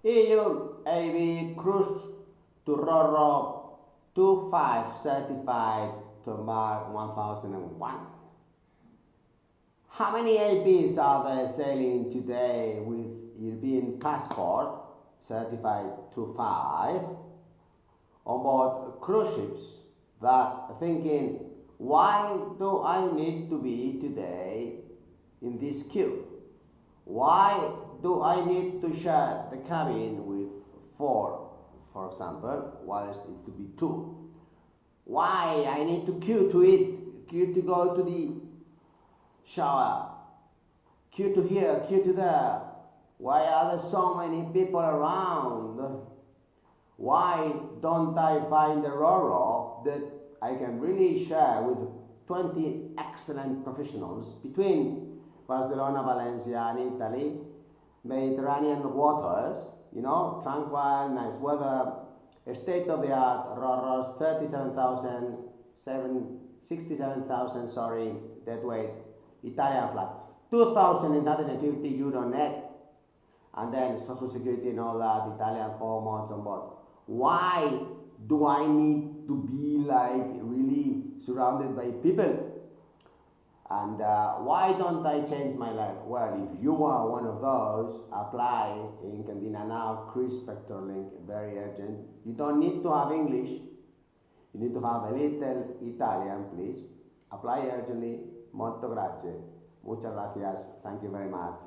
EU AB cruise to Roro 25 certified to Embark 1001. How many ABs are there sailing today with European passport certified to 5 on board cruise ships that thinking, why do I need to be today in this queue? Why do I need to share the cabin with 4, for example, whilst it could be 2? Why I need to queue to eat, queue to go to the shower, queue to here, queue to there? Why are there so many people around? Why don't I find a Roro that I can really share with 20 excellent professionals between Barcelona, Valencia and Italy, Mediterranean waters, tranquil, nice weather, state-of-the-art Roros, 67,000, deadweight, Italian flag, 2,850 euro net, and then social security and all that, Italian 4 months on board. Why do I need to be like really surrounded by people? And why don't I change my life? Well, if you are one of those, apply in Candina now, Chris Spector link, very urgent. You don't need to have English. You need to have a little Italian, please. Apply urgently. Molto grazie. Muchas gracias. Thank you very much.